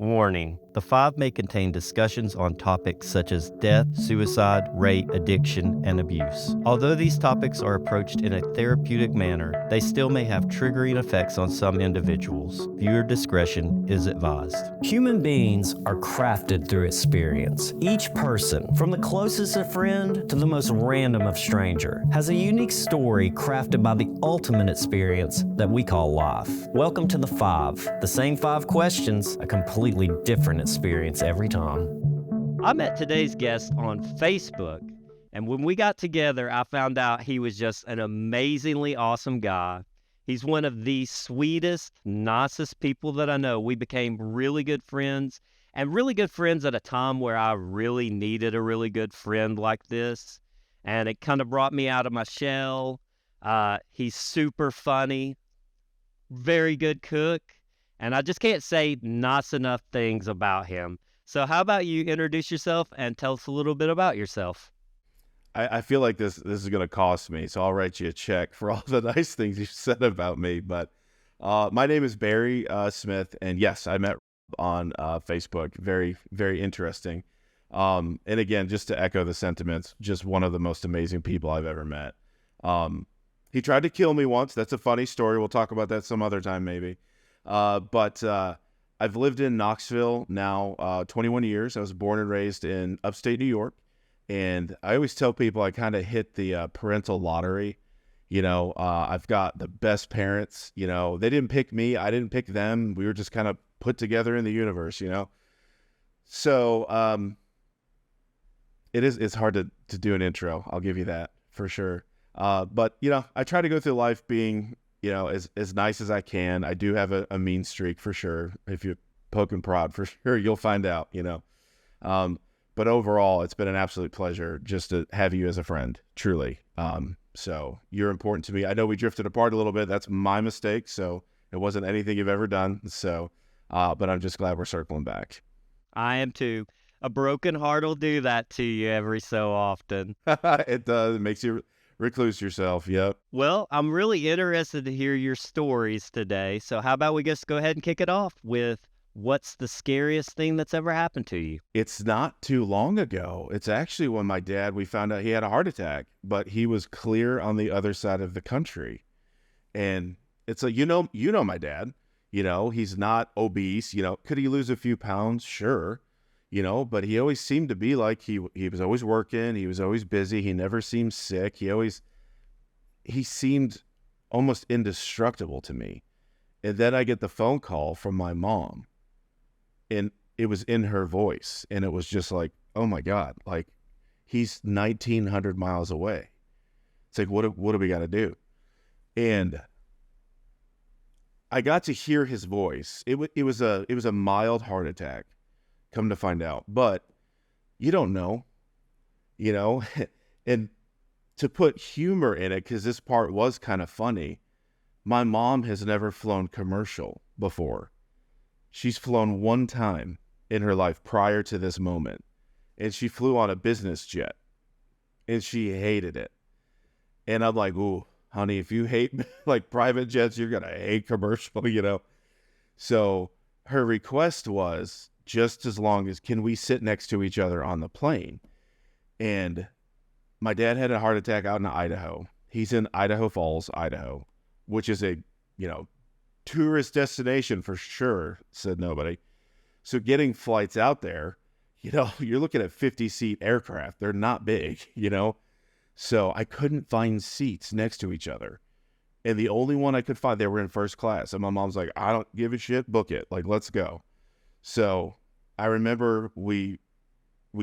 Warning: the five may contain discussions on topics such as death, suicide, rape, addiction, and abuse. Although these topics are approached in a therapeutic manner, they still may have triggering effects on some individuals. Viewer discretion is advised. Human beings are crafted through experience. Each person, from the closest of friend to the most random of stranger, has a unique story crafted by the ultimate experience that we call life. Welcome to The Five. The same five questions, a completely different experience every time. I met today's guest on Facebook, and when we got together, I found out he was just an amazingly awesome guy. He's one of the sweetest, nicest people that I know. We became really good friends, and really good friends at a time where I really needed a really good friend like this, and it kind of brought me out of my shell. He's super funny, very good cook, and I just can't say nice enough things about him. So how about you introduce yourself and tell us a little bit about yourself? I feel like this is going to cost me, so I'll write you a check for all the nice things you said about me. But my name is Barry Smith, and yes, I met on Facebook. Very, very interesting. And again, just to echo the sentiments, just one of the most amazing people I've ever met. He tried to kill me once. That's a funny story. We'll talk about that some other time maybe. But I've lived in Knoxville now 21 years. I was born and raised in upstate New York. And I always tell people I kind of hit the parental lottery. I've got the best parents. They didn't pick me. I didn't pick them. We were just kind of put together in the universe, So it's hard to do an intro. I'll give you that for sure. But I try to go through life being as nice as I can. I do have a mean streak for sure. If you poke and prod, for sure, you'll find out, But overall, it's been an absolute pleasure just to have you as a friend, truly. So you're important to me. I know we drifted apart a little bit. That's my mistake. So it wasn't anything you've ever done. So, but I'm just glad we're circling back. I am too. A broken heart will do that to you every so often. It does. It makes you recluse yourself. Yep. Well, I'm really interested to hear your stories today. So how about we just go ahead and kick it off with what's the scariest thing that's ever happened to you? It's not too long ago. It's actually when we found out he had a heart attack, but he was clear on the other side of the country. And it's like, my dad, he's not obese, could he lose a few pounds? Sure. But he always seemed to be like he was always working. He was always busy. He never seemed sick. He seemed almost indestructible to me. And then I get the phone call from my mom, and it was in her voice. And it was just like, oh my God, like he's 1,900 miles away. It's like, what do we got to do? And I got to hear his voice. It was a mild heart attack. Come to find out, but you don't know, and to put humor in it, because this part was kind of funny. My mom has never flown commercial before. She's flown one time in her life prior to this moment, and she flew on a business jet, and she hated it. And I'm like, ooh, honey, if you hate like private jets, you're going to hate commercial, So her request was, just as long as can we sit next to each other on the plane. And my dad had a heart attack out in Idaho. He's in Idaho Falls, Idaho, which is a, tourist destination for sure, said nobody. So getting flights out there, you're looking at 50-seat aircraft. They're not big, So I couldn't find seats next to each other. And the only one I could find, they were in first class. And my mom's like, I don't give a shit, book it. Like, let's go. So I remember we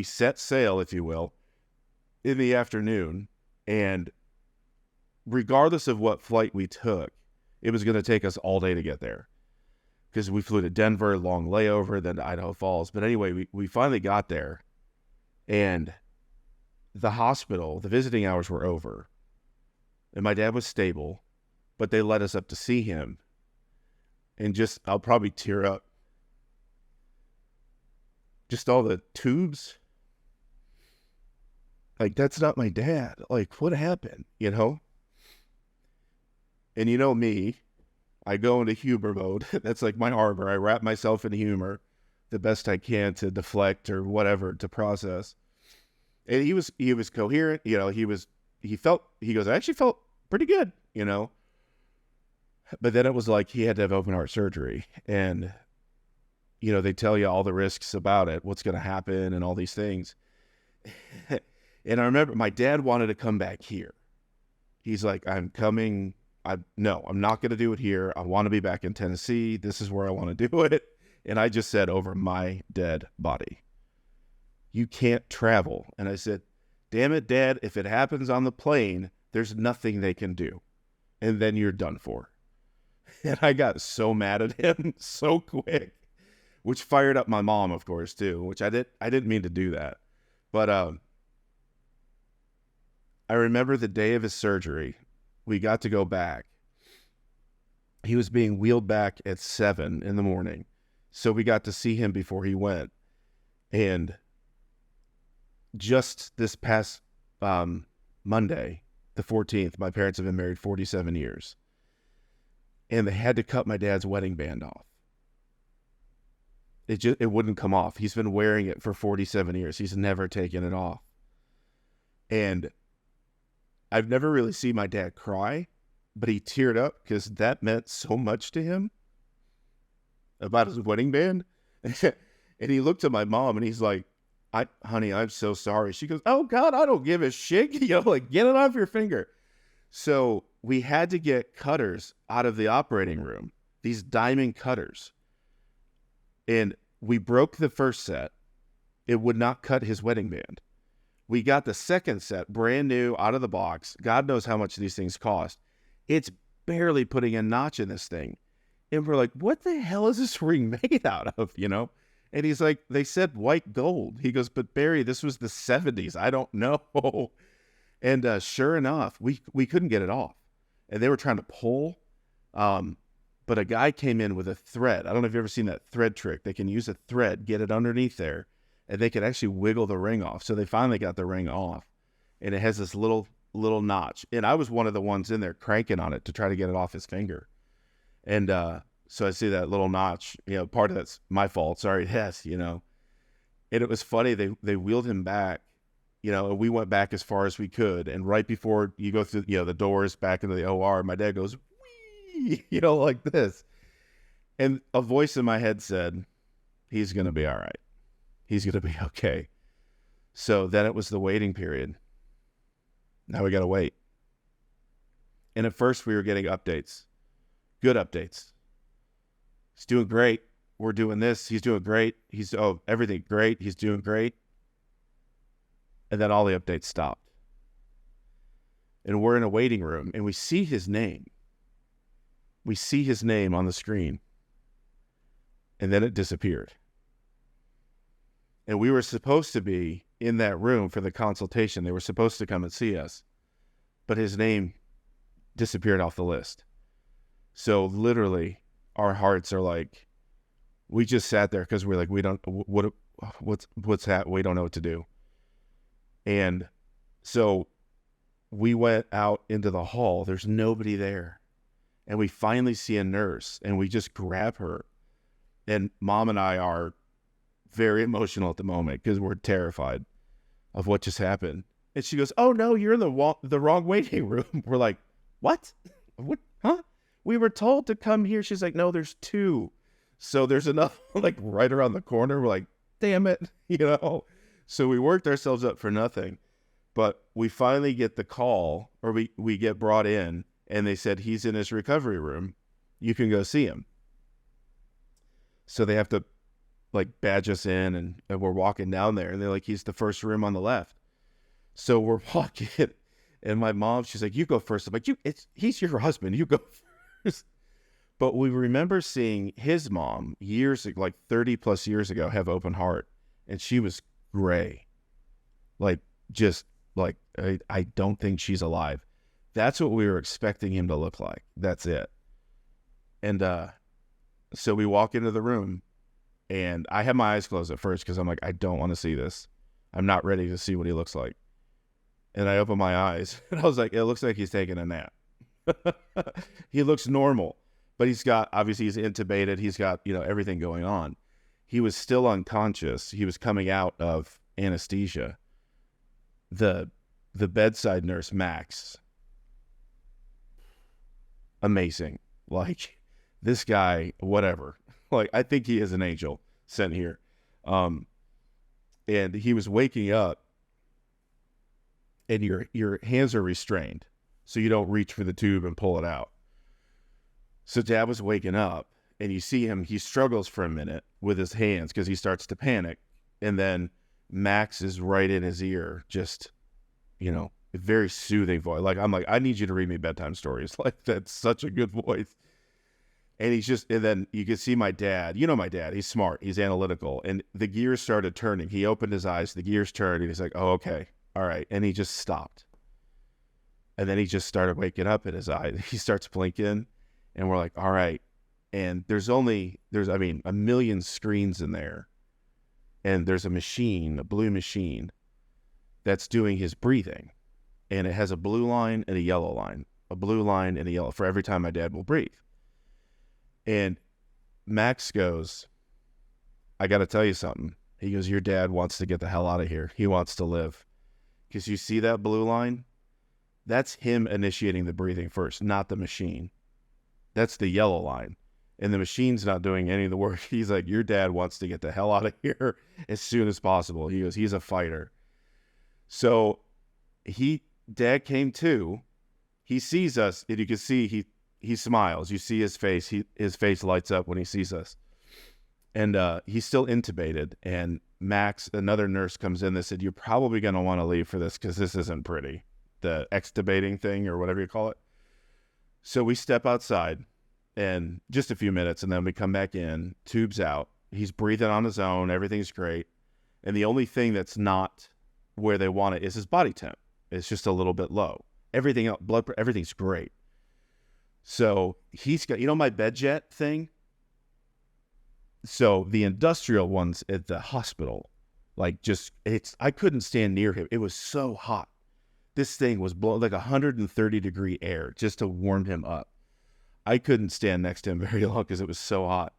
set sail, if you will, in the afternoon, and regardless of what flight we took, it was going to take us all day to get there because we flew to Denver, long layover, then to Idaho Falls. But anyway, we finally got there, and the hospital, the visiting hours were over, and my dad was stable, but they let us up to see him, and I'll probably tear up. Just all the tubes. Like, that's not my dad. Like, what happened, And me, I go into humor mode. That's like my harbor. I wrap myself in humor. the best I can to deflect or whatever to process. And he was coherent, you know, he goes, I actually felt pretty good, you know. But then it was like he had to have open heart surgery, and you know, they tell you all the risks about it, what's going to happen and all these things. And I remember my dad wanted to come back here. He's like, I'm not going to do it here. I want to be back in Tennessee. This is where I want to do it. And I just said, over my dead body, you can't travel. And I said, damn it, Dad, if it happens on the plane, there's nothing they can do. And then you're done for. And I got so mad at him so quick, which fired up my mom, of course, too, which I didn't mean to do that. But I remember the day of his surgery, we got to go back. He was being wheeled back at 7 a.m. So we got to see him before he went. And just this past Monday, the 14th, my parents have been married 47 years. And they had to cut my dad's wedding band off. It wouldn't come off. He's been wearing it for 47 years. He's never taken it off. And I've never really seen my dad cry, but he teared up because that meant so much to him about his wedding band. And he looked at my mom and he's like, honey, I'm so sorry. She goes, oh God, I don't give a shit. You know, like, get it off your finger. So we had to get cutters out of the operating room, these diamond cutters. And we broke the first set. It would not cut his wedding band. We got the second set, brand new, out of the box. God knows how much these things cost. It's barely putting a notch in this thing. And we're like, what the hell is this ring made out of, you know? And he's like, they said white gold. He goes, but Barry, this was the 70s. I don't know. And sure enough, we couldn't get it off. And they were trying to pull. But a guy came in with a thread. I don't know if you've ever seen that thread trick. They can use a thread, get it underneath there, and they could actually wiggle the ring off. So they finally got the ring off. And it has this little notch. And I was one of the ones in there cranking on it to try to get it off his finger. And so I see that little notch, you know, part of that's my fault. Sorry, yes, you know. And it was funny. They wheeled him back, you know, and we went back as far as we could. And right before you go through, you know, the doors back into the OR, my dad goes, wee, you know, like this. And a voice in my head said, he's going to be all right. He's going to be okay. So then it was the waiting period. Now we got to wait. And at first we were getting updates, good updates. He's doing great. We're doing this. He's doing great. Everything great. He's doing great. And then all the updates stopped. And we're in a waiting room and we see his name. We see his name on the screen. And then it disappeared. And we were supposed to be in that room for the consultation. They were supposed to come and see us. But his name disappeared off the list. So literally, our hearts are like, we just sat there because we're like, we don't, what's that? We don't know what to do. And so we went out into the hall. There's nobody there. And we finally see a nurse and we just grab her. And Mom and I are very emotional at the moment because we're terrified of what just happened. And she goes, oh no, you're in the wrong waiting room. We're like, what? What? Huh? We were told to come here. She's like, no, there's two. So there's enough like right around the corner. We're like, damn it, you know? So we worked ourselves up for nothing. But we finally get the call, or we get brought in, and they said, he's in his recovery room. You can go see him. So they have to like badge us in, and we're walking down there, and they're like, he's the first room on the left. So we're walking, and my mom, she's like, you go first. I'm like, he's your husband. You go first. But we remember seeing his mom years, like 30 plus years ago, have open heart, and she was gray. Like, just like, I don't think she's alive. That's what we were expecting him to look like. That's it. And so we walk into the room, and I had my eyes closed at first because I'm like, I don't want to see this. I'm not ready to see what he looks like. And I opened my eyes, and I was like, it looks like he's taking a nap. He looks normal, but obviously he's intubated. He's got, you know, everything going on. he was still unconscious. He was coming out of anesthesia. The bedside nurse, Max, amazing. Like, this guy, whatever. Like, I think he is an angel sent here. And he was waking up, and your hands are restrained, so you don't reach for the tube and pull it out. So Dad was waking up, and you see him, he struggles for a minute with his hands because he starts to panic. And then Max is right in his ear, just, a very soothing voice. Like, I'm like, I need you to read me bedtime stories. Like, that's such a good voice. And and then you can see my dad. You know my dad, he's smart, he's analytical. And the gears started turning. He opened his eyes, the gears turned, and he's like, oh, okay, all right. And he just stopped. And then he just started waking up in his eye. He starts blinking, and we're like, all right. And there's a million screens in there. And there's a machine, a blue machine, that's doing his breathing. And it has a blue line and a yellow line, a blue line and a yellow for every time my dad will breathe. And Max goes, I got to tell you something. He goes, your dad wants to get the hell out of here. He wants to live. Because you see that blue line? That's him initiating the breathing first, not the machine. That's the yellow line. And the machine's not doing any of the work. He's like, your dad wants to get the hell out of here as soon as possible. He goes, he's a fighter. So Dad came to. He sees us, and you can see he smiles. You see his face. His face lights up when he sees us. And he's still intubated. And Max, another nurse, comes in. They said, you're probably going to want to leave for this because this isn't pretty. The extubating thing or whatever you call it. So we step outside, and just a few minutes, and then we come back in, tubes out. He's breathing on his own. Everything's great. And the only thing that's not where they want it is his body temp. It's just a little bit low. Everything else, everything's great. So he's got, my bed jet thing. So the industrial ones at the hospital, I couldn't stand near him. It was so hot. This thing was blowing like 130-degree air just to warm him up. I couldn't stand next to him very long because it was so hot.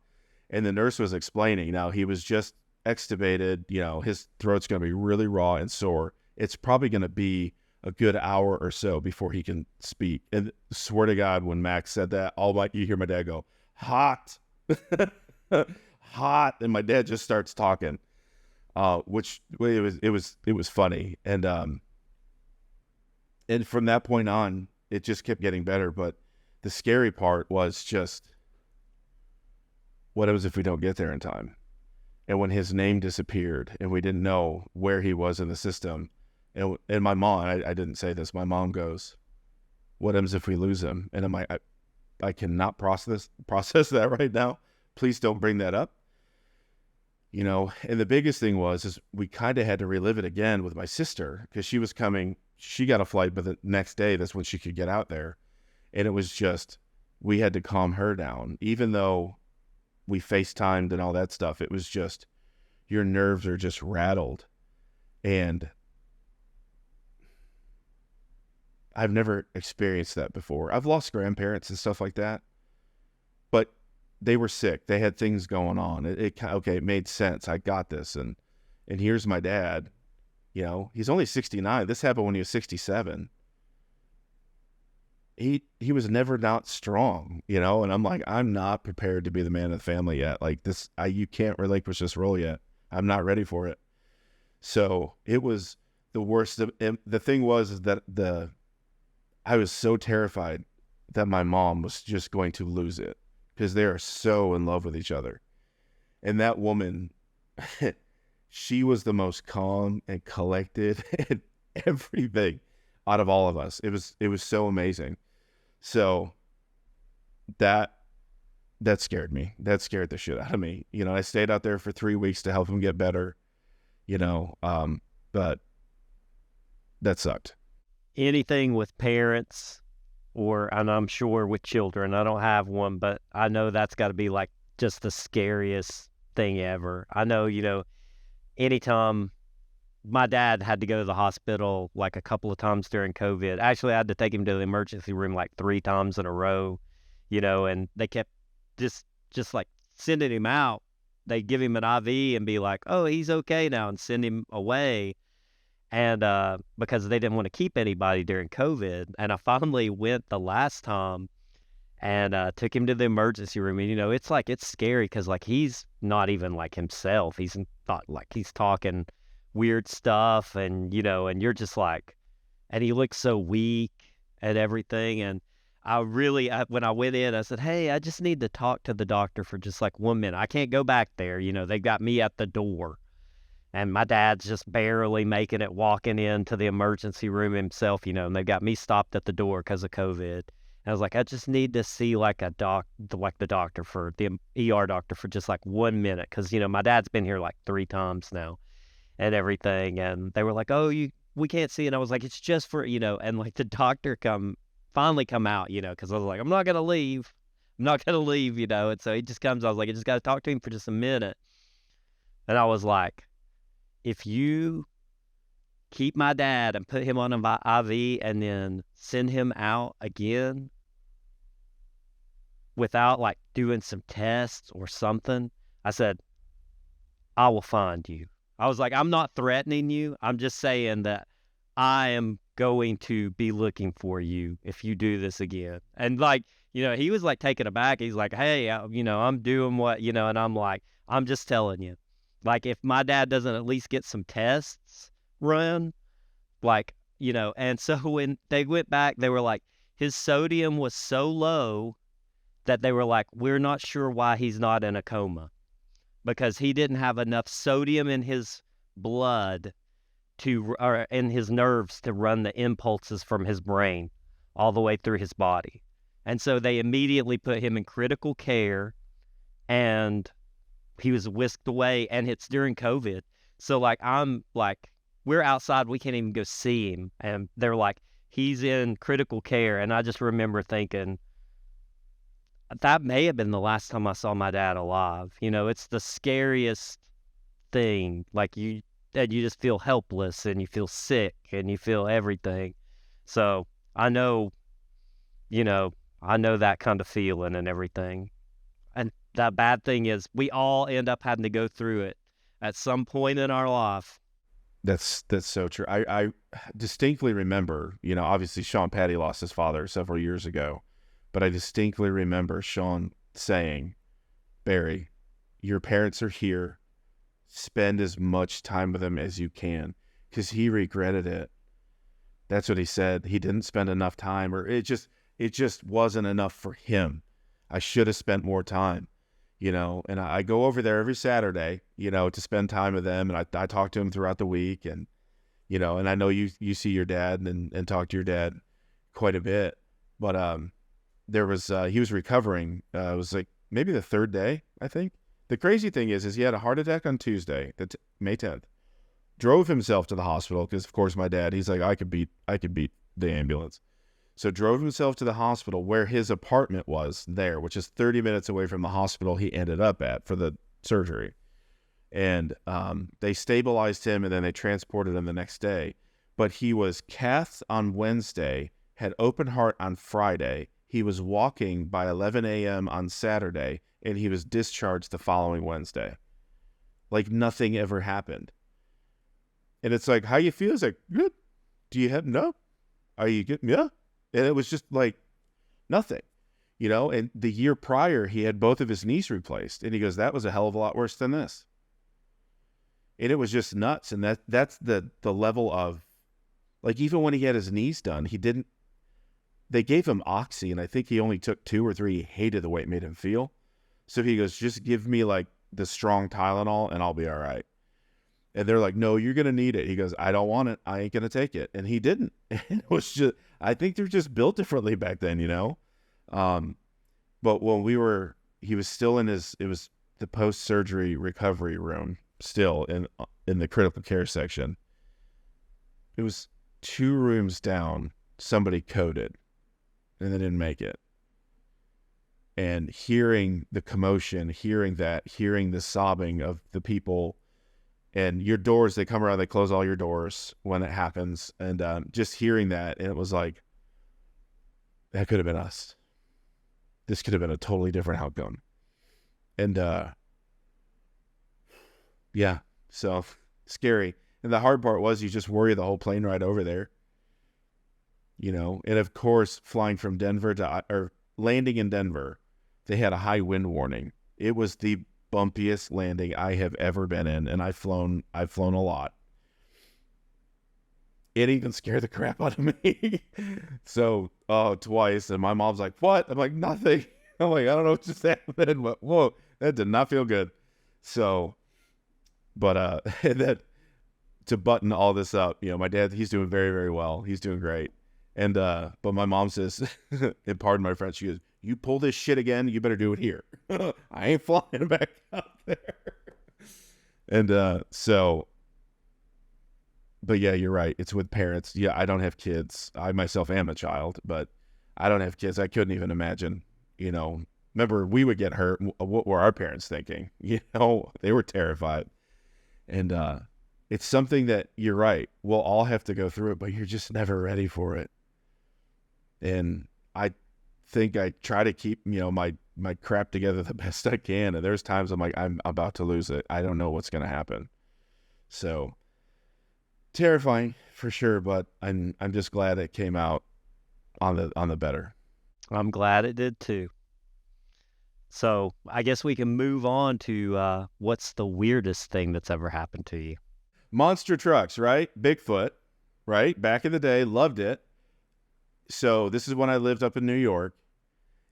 And the nurse was explaining, now he was just extubated, his throat's going to be really raw and sore. It's probably going to be a good hour or so before he can speak. And swear to God, when Max said that, you hear my dad go, hot, hot. And my dad just starts talking, which it was funny. And from that point on, it just kept getting better. But the scary part was just, what happens if we don't get there in time? And when his name disappeared and we didn't know where he was in the system, and my mom, I didn't say this, my mom goes, what happens if we lose him? And I'm like, I cannot process that right now. Please don't bring that up. And the biggest thing is we kind of had to relive it again with my sister because she was coming. She got a flight, but the next day, that's when she could get out there. And it was just, we had to calm her down. Even though we FaceTimed and all that stuff, it was just, your nerves are just rattled. And I've never experienced that before. I've lost grandparents and stuff like that, but they were sick. They had things going on. It made sense. I got this. And here's my dad, he's only 69. This happened when he was 67. He was never not strong, and I'm like, I'm not prepared to be the man of the family yet. Like this, you can't relinquish this role yet. I'm not ready for it. So it was the worst. The thing is that I was so terrified that my mom was just going to lose it because they are so in love with each other. And that woman, she was the most calm and collected and everything out of all of us. It was so amazing. So that scared me. That scared the shit out of me. I stayed out there for 3 weeks to help him get better, but that sucked. Anything with parents and I'm sure with children, I don't have one, but I know that's got to be like just the scariest thing ever. I know, anytime my dad had to go to the hospital like a couple of times during COVID. Actually, I had to take him to the emergency room like 3 times in a row, and they kept just like sending him out they give him an IV and be like, oh, he's okay now, and send him away. And because they didn't want to keep anybody during COVID. And I finally went the last time and took him to the emergency room. And, it's scary because, like, he's not even like himself. He's not like he's talking weird stuff. And, and you're just like, and he looks so weak and everything. And when I went in, I said, hey, I just need to talk to the doctor for just like 1 minute. I can't go back there. They got me at the door. And my dad's just barely making it, walking into the emergency room himself, and they got me stopped at the door because of COVID. And I was like, I just need to see like the doctor for the ER doctor for just like 1 minute. Cause my dad's been here like 3 times now and everything. And they were like, oh, we can't see. And I was like, it's just for, and like the doctor finally come out, cause I was like, I'm not going to leave. And so he just comes, I was like, I just got to talk to him for just a minute. And I was like, if you keep my dad and put him on an IV and then send him out again without like doing some tests or something, I said, I will find you. I was like, I'm not threatening you. I'm just saying that I am going to be looking for you if you do this again. And like, he was like taken aback. He's like, hey, I'm doing what, and I'm like, I'm just telling you. Like, if my dad doesn't at least get some tests run, like, and so when they went back, they were like, his sodium was so low that they were like, we're not sure why he's not in a coma, because he didn't have enough sodium in his blood or in his nerves to run the impulses from his brain all the way through his body. And so they immediately put him in critical care, and he was whisked away, and it's during COVID. So like, we're outside, we can't even go see him. And they're like, he's in critical care. And I just remember thinking, that may have been the last time I saw my dad alive. It's the scariest thing. Like you just feel helpless and you feel sick and you feel everything. So I know that kind of feeling and everything. And the bad thing is we all end up having to go through it at some point in our life. That's so true. I distinctly remember, obviously Sean Patty lost his father several years ago, but I distinctly remember Sean saying, Barry, your parents are here. Spend as much time with them as you can, because he regretted it. That's what he said. He didn't spend enough time, or it just wasn't enough for him. I should have spent more time, and I go over there every Saturday, to spend time with them. And I talk to him throughout the week, and, and I know you see your dad and talk to your dad quite a bit, but, he was recovering. It was like maybe the 3rd day, I think. The crazy thing is he had a heart attack on Tuesday, May 10th, drove himself to the hospital. Cause of course my dad, he's like, I could beat the ambulance. So drove himself to the hospital where his apartment was there, which is 30 minutes away from the hospital he ended up at for the surgery. And they stabilized him, and then they transported him the next day. But he was cathed on Wednesday, had open heart on Friday. He was walking by 11 a.m. on Saturday, and he was discharged the following Wednesday. Like nothing ever happened. And it's like, how you feel? It's like, good. Do you have, no? Are you good? Yeah. And it was just like nothing, and the year prior he had both of his knees replaced, and he goes, that was a hell of a lot worse than this. And it was just nuts. And that's the level of, like, even when he had his knees done, they gave him oxy, and I think he only took 2 or 3. He hated the way it made him feel. So he goes, just give me like the strong Tylenol and I'll be all right. And they're like, no, you're going to need it. He goes, I don't want it. I ain't going to take it. And he didn't. And it was just, I think they're just built differently back then, But when he was still it was the post-surgery recovery room, still in the critical care section. It was 2 rooms down. Somebody coded and they didn't make it. And hearing the commotion, hearing the sobbing of the people, and your doors, they come around, they close all your doors when it happens. And just hearing that, and it was like, that could have been us. This could have been a totally different outcome. And Yeah. So scary. And the hard part was you just worry the whole plane ride over there, and of course, flying from Denver or landing in Denver, they had a high wind warning. It was the bumpiest landing I have ever been in. And I've flown a lot. It even scared the crap out of me. So, twice. And my mom's like, what? I'm like, nothing. I'm like, I don't know what just happened. But, whoa, that did not feel good. So, but, and then to button all this up, my dad, he's doing very, very well. He's doing great. And, but my mom says, and pardon my French, she goes, you pull this shit again, you better do it here. I ain't flying back out there. And, but yeah, you're right. It's with parents. Yeah, I don't have kids. I myself am a child, but I don't have kids. I couldn't even imagine, remember we would get hurt. What were our parents thinking? They were terrified. And it's something that you're right. We'll all have to go through it, but you're just never ready for it. And I think I try to keep, my crap together the best I can. And there's times I'm like, I'm about to lose it. I don't know what's going to happen. So terrifying for sure, but I'm just glad it came out on the better. I'm glad it did too. So I guess we can move on to what's the weirdest thing that's ever happened to you? Monster trucks, right? Bigfoot, right? Back in the day, loved it. So this is when I lived up in New York,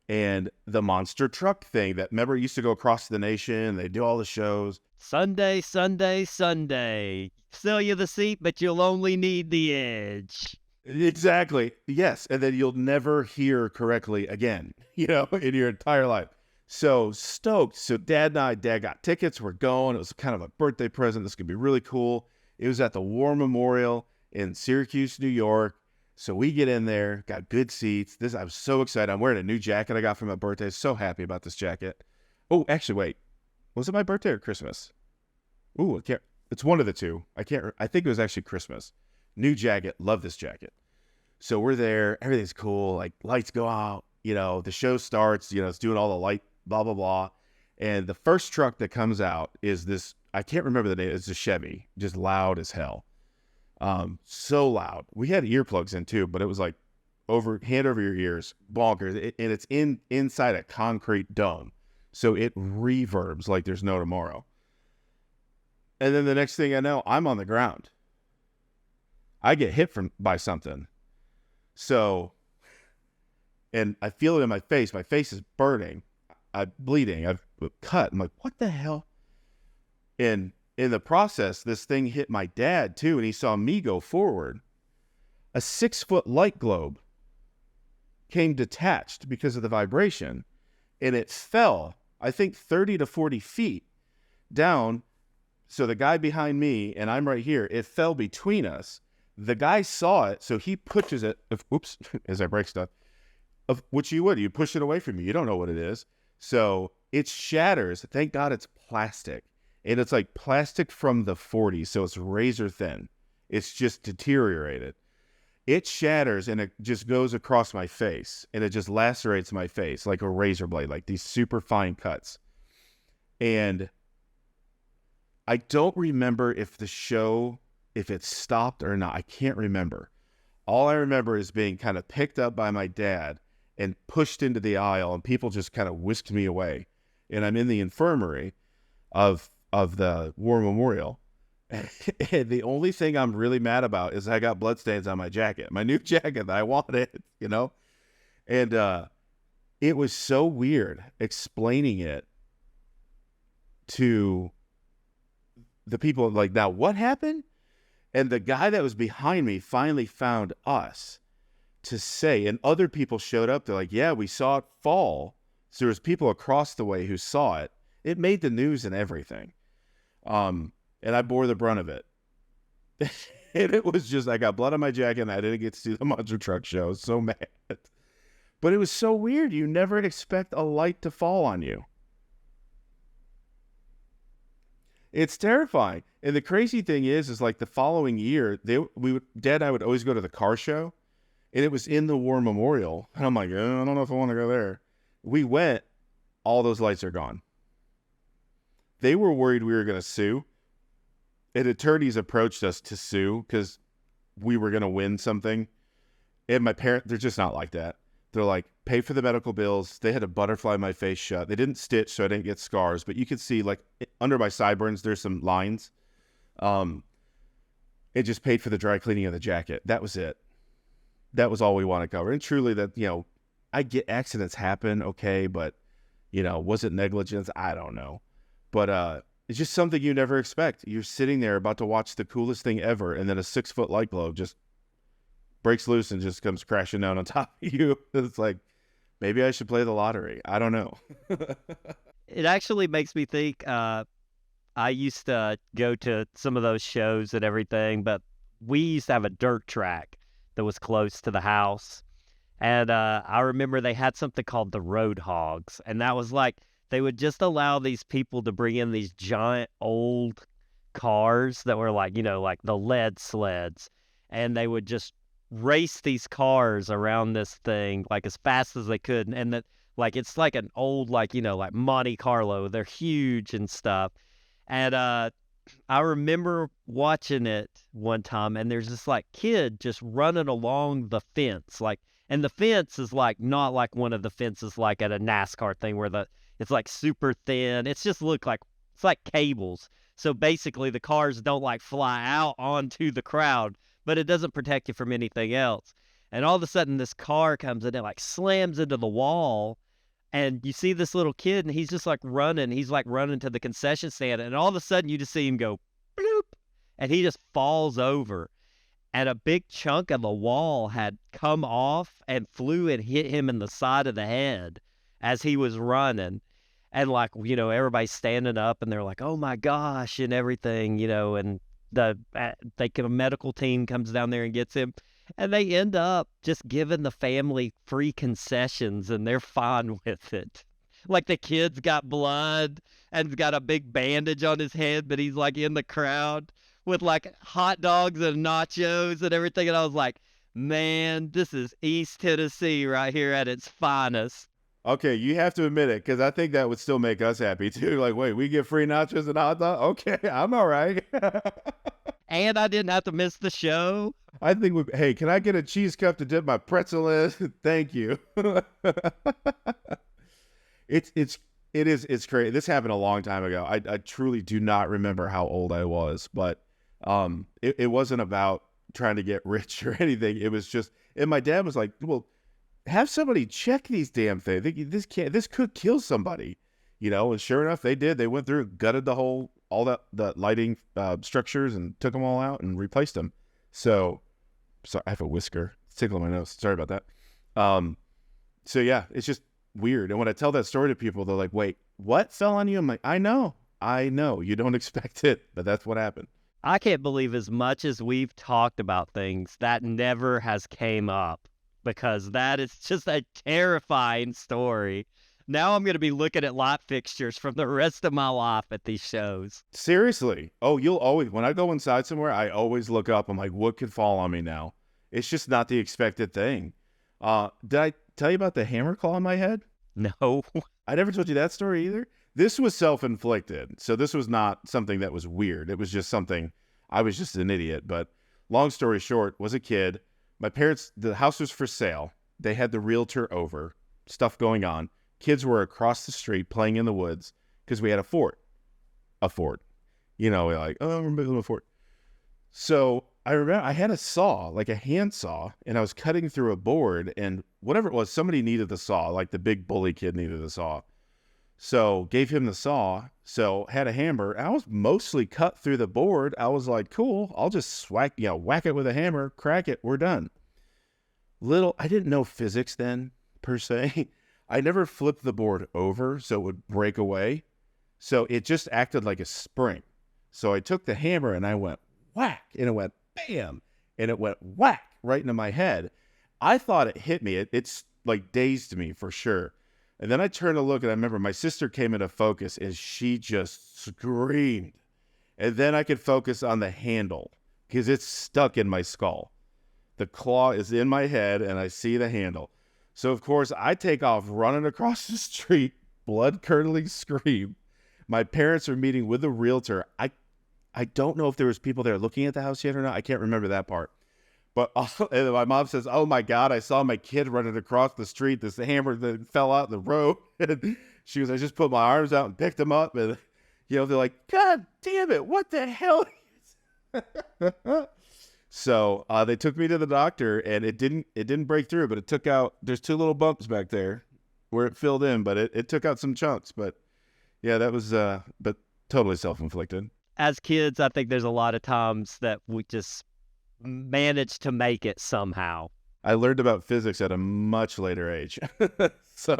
and the monster truck thing that, remember, used to go across the nation. They do all the shows. Sunday, Sunday, Sunday. Sell you the seat, but you'll only need the edge. Exactly. Yes. And then you'll never hear correctly again, in your entire life. So stoked. So Dad got tickets. We're going. It was kind of a birthday present. This could be really cool. It was at the War Memorial in Syracuse, New York. So we get in there, got good seats. I was so excited. I'm wearing a new jacket I got for my birthday. So happy about this jacket. Oh, actually, wait. Was it my birthday or Christmas? Ooh, I can't. It's one of the two. I think it was actually Christmas. New jacket. Love this jacket. So we're there. Everything's cool. Like, lights go out. The show starts. It's doing all the light, blah, blah, blah. And the first truck that comes out is this, I can't remember the name. It's a Chevy. Just loud as hell. So loud. We had earplugs in too, but it was like hand over your ears, bonkers. And it's inside a concrete dome. So it reverbs like there's no tomorrow. And then the next thing I know, I'm on the ground. I get hit by something. So, and I feel it in my face. My face is burning. I'm bleeding. I've cut. I'm like, what the hell? And in the process, this thing hit my dad too, and he saw me go forward. A 6-foot light globe came detached because of the vibration, and it fell, I think 30 to 40 feet down. So the guy behind me, and I'm right here, it fell between us. The guy saw it, so he pushes it, as I break stuff, which you would. You push it away from you. You don't know what it is. So it shatters. Thank God it's plastic. And it's like plastic from the 40s, so it's razor thin. It's just deteriorated. It shatters, and it just goes across my face, and it just lacerates my face like a razor blade, like these super fine cuts. And I don't remember if it stopped or not. I can't remember. All I remember is being kind of picked up by my dad and pushed into the aisle, and people just kind of whisked me away. And I'm in the infirmary of the War Memorial. And the only thing I'm really mad about is I got bloodstains on my jacket, my new jacket that I wanted, And it was so weird explaining it to the people, like, now what happened? And the guy that was behind me finally found us to say, and other people showed up. They're like, yeah, we saw it fall. So there was people across the way who saw it. It made the news and everything. And I bore the brunt of it. And it was just, I got blood on my jacket and I didn't get to see the monster truck show. I was so mad. But it was so weird. You never expect a light to fall on you. It's terrifying. And the crazy thing is like the following year, Dad and I would always go to the car show, and it was in the War Memorial. And I'm like, I don't know if I want to go there. We went, all those lights are gone. They were worried we were going to sue. and attorneys approached us to sue because we were going to win something. And my parents, they're just not like that. They're like, pay for the medical bills. They had to butterfly my face shut. They didn't stitch, so I didn't get scars. But you could see, like, under my sideburns, there's some lines. It just paid for the dry cleaning of the jacket. That was it. That was all we want to cover. And truly, that, I get accidents happen, okay, but, was it negligence? I don't know. But it's just something you never expect. You're sitting there about to watch the coolest thing ever, and then a 6-foot light globe just breaks loose and just comes crashing down on top of you. It's like, maybe I should play the lottery. I don't know. It actually makes me think, I used to go to some of those shows and everything, but we used to have a dirt track that was close to the house. And I remember they had something called the road hogs. And that was like, they would just allow these people to bring in these giant old cars that were like, like the lead sleds. And they would just race these cars around this thing like as fast as they could. And that, like, it's like an old, like, like Monte Carlo. They're huge and stuff. And I remember watching it one time, and there's this like kid just running along the fence, like, and the fence is like not like one of the fences like at a NASCAR thing where it's like super thin. It's just it's like cables. So basically the cars don't like fly out onto the crowd, but it doesn't protect you from anything else. And all of a sudden this car comes and it like slams into the wall. And you see this little kid, and he's just like running. He's like running to the concession stand, and all of a sudden you just see him go bloop, and he just falls over. And a big chunk of the wall had come off and flew and hit him in the side of the head as he was running. And like, everybody's standing up, and they're like, "Oh my gosh," and everything, and a medical team comes down there and gets him. And they end up just giving the family free concessions, and they're fine with it. Like the kid's got blood and got a big bandage on his head, but he's like in the crowd with like hot dogs and nachos and everything. And I was like, man, this is East Tennessee right here at its finest. Okay, you have to admit it, because I think that would still make us happy too. Like, wait, we get free nachos and hot dog? Okay, I'm all right. And I didn't have to miss the show. I think hey, can I get a cheese cup to dip my pretzel in? Thank you. It's crazy. This happened a long time ago. I truly do not remember how old I was, but it wasn't about trying to get rich or anything. It was just, and my dad was like, well, have somebody check these damn things. This could kill somebody, and sure enough, they did. They went through, gutted the lighting structures and took them all out and replaced them. So, sorry, I have a whisker. It's tickling my nose. Sorry about that. So yeah, it's just weird. And when I tell that story to people, they're like, wait, what fell on you? I'm like, I know. You don't expect it, but that's what happened. I can't believe as much as we've talked about things, that never has came up, because that is just a terrifying story. Now I'm going to be looking at light fixtures from the rest of my life at these shows. Seriously. Oh, you'll always, when I go inside somewhere, I always look up. I'm like, what could fall on me now? It's just not the expected thing. Did I tell you about the hammer claw on my head? No. I never told you that story either. This was self-inflicted. So this was not something that was weird. It was just something, I was just an idiot. But long story short, was a kid. My parents, the house was for sale. They had the realtor over, stuff going on. Kids were across the street playing in the woods because we had a fort. We're like, oh, we're building a fort. So I remember I had a saw, like a hand saw, and I was cutting through a board, and whatever it was, somebody needed the saw, like the big bully kid needed the saw. So gave him the saw, so had a hammer. I was mostly cut through the board. I was like, cool, I'll just whack it with a hammer, crack it, we're done. I didn't know physics then, per se. I never flipped the board over so it would break away. So it just acted like a spring. So I took the hammer and I went whack, and it went bam, and it went whack right into my head. I thought it hit me. It's like dazed me for sure. And then I turned to look, and I remember my sister came into focus, and she just screamed. And then I could focus on the handle because it's stuck in my skull. The claw is in my head, and I see the handle. So, of course, I take off running across the street, blood-curdling scream. My parents are meeting with the realtor. I I don't know if there was people there looking at the house yet or not. I can't remember that part. But and my mom says, "Oh my God, I saw my kid running across the street. This hammer that fell out in the road." And she goes, "I just put my arms out and picked him up." And they're like, "God damn it, what the hell?" So they took me to the doctor, and it didn't break through, but it took out. There's 2 little bumps back there where it filled in, but it took out some chunks. But yeah, that was but totally self-inflicted. As kids, I think there's a lot of times that we just manage to make it somehow. I learned about physics at a much later age. So,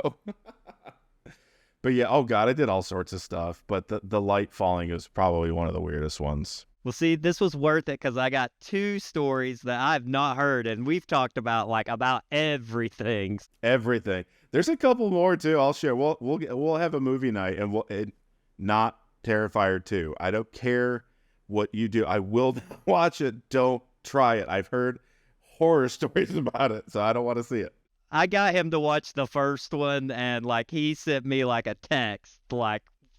but yeah, oh God, I did all sorts of stuff, but the light falling is probably one of the weirdest ones. Well, see, this was worth it because I got 2 stories that I've not heard, and we've talked about about everything. Everything. There's a couple more too. I'll share. We'll have a movie night, and not Terrifier 2. I don't care what you do. I will not watch it. Don't try it. I've heard horror stories about it, so I don't want to see it. I got him to watch the first one, and he sent me a text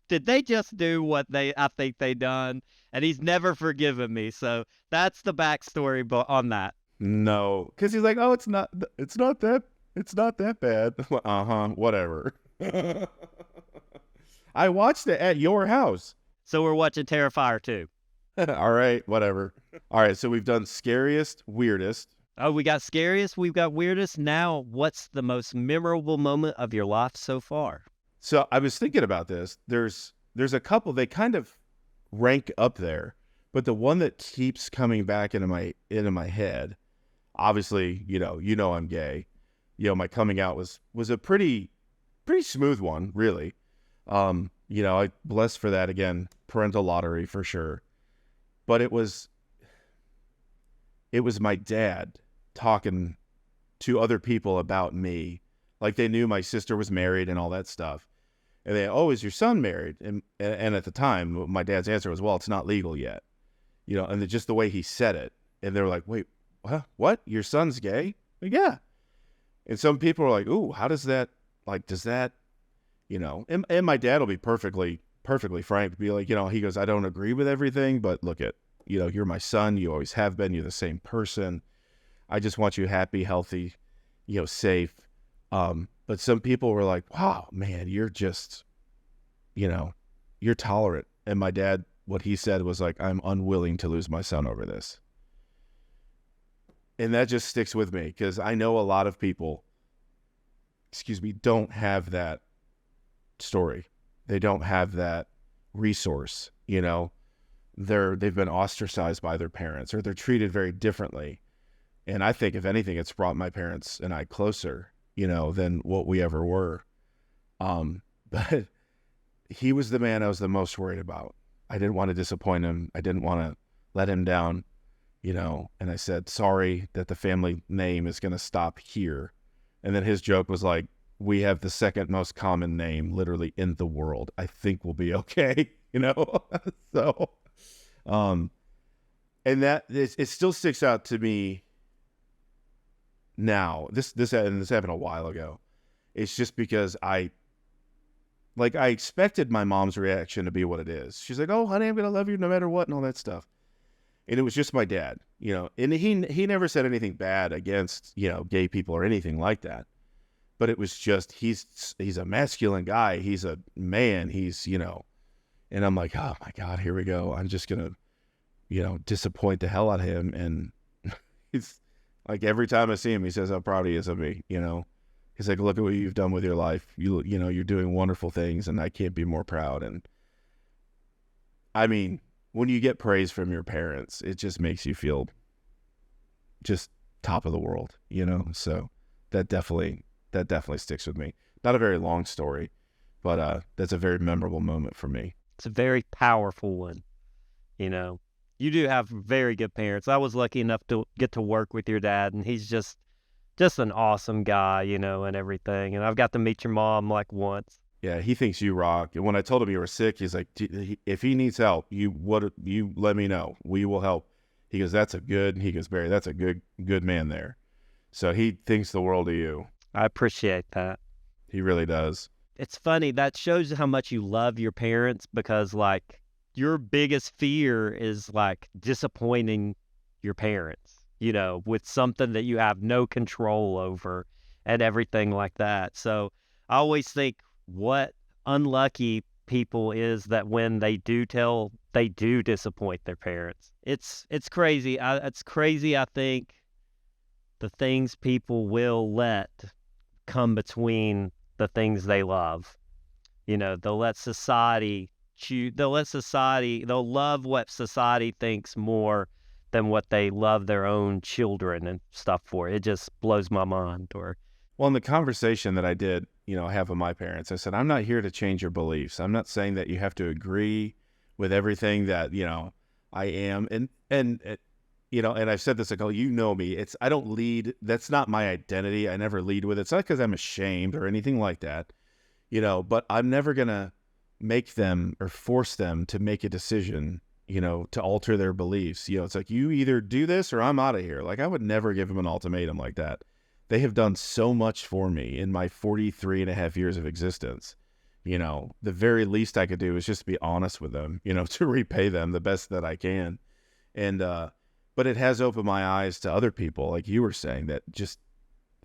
did they just do what I think they done? And he's never forgiven me. So that's the backstory on that. No, because he's like, oh, it's not that bad. Whatever. I watched it at your house. So we're watching Terrifier 2. All right, whatever. All right, so we've done scariest, weirdest. Oh, we got scariest, we've got weirdest. Now, what's the most memorable moment of your life so far? So I was thinking about this. There's a couple, they kind of rank up there, but the one that keeps coming back into my head, obviously, you know I'm gay. My coming out was a pretty smooth one, really. I blessed for that, again, parental lottery for sure. But it was my dad talking to other people about me. Like, they knew my sister was married and all that stuff. And they, "Oh, is your son married?" And at the time, my dad's answer was, "Well, it's not legal yet." And just the way he said it. And they were like, "Wait, what? Your son's gay?" Like, "Yeah." And some people were like, "Ooh, how does that, does that, and my dad will be perfectly frank, be like, he goes, "I don't agree with everything, but look you're my son. You always have been. You're the same person. I just want you happy, healthy, safe." But some people were like, "Wow, man, you're just, you're tolerant." And my dad, what he said was like, "I'm unwilling to lose my son over this." And that just sticks with me because I know a lot of people, don't have that story. They don't have that resource, they've been ostracized by their parents, or they're treated very differently. And I think, if anything, it's brought my parents and I closer, than what we ever were. But he was the man I was the most worried about. I didn't want to disappoint him. I didn't want to let him down, and I said, "Sorry that the family name is going to stop here." And then his joke was like, "We have the second most common name literally in the world. I think we'll be okay." So, and that it still sticks out to me now. This happened a while ago. It's just because I expected my mom's reaction to be what it is. She's like, "Oh, honey, I'm gonna love you no matter what," and all that stuff. And it was just my dad, and he never said anything bad against gay people or anything like that. But it was just, he's a masculine guy. He's a man. He's and I'm like, oh my God, here we go. I'm just gonna disappoint the hell out of him. And he's like, every time I see him, he says how proud he is of me. He's like, "Look at what you've done with your life. You're doing wonderful things, and I can't be more proud." And I mean, when you get praise from your parents, it just makes you feel just top of the world, So that definitely sticks with me. Not a very long story, but that's a very memorable moment for me. It's a very powerful one. You do have very good parents. I was lucky enough to get to work with your dad, and he's just an awesome guy, and everything. And I've got to meet your mom once. Yeah, he thinks you rock. And when I told him you were sick, he's like, "If he needs help, you let me know. We will help." He goes, "Barry, that's a good man there." So he thinks the world of you. I appreciate that. He really does. It's funny. That shows how much you love your parents, because your biggest fear is like disappointing your parents, with something that you have no control over and everything like that. So I always think what unlucky people is that when they do disappoint their parents. It's crazy. It's crazy, I think, the things people will let come between the things they love. They'll let society choose, they'll love what society thinks more than what they love their own children and stuff for. It just blows my mind. Well, in the conversation that I did, have with my parents, I said, I'm not here to change your beliefs. I'm not saying that you have to agree with everything that, I am. And I've said this, like, oh, me. I don't lead. That's not my identity. I never lead with it. It's not because I'm ashamed or anything like that, but I'm never going to make them or force them to make a decision, to alter their beliefs. It's like, you either do this or I'm out of here. Like, I would never give them an ultimatum like that. They have done so much for me in my 43 and a half years of existence. The very least I could do is just be honest with them, to repay them the best that I can. And, but it has opened my eyes to other people, like you were saying, that just,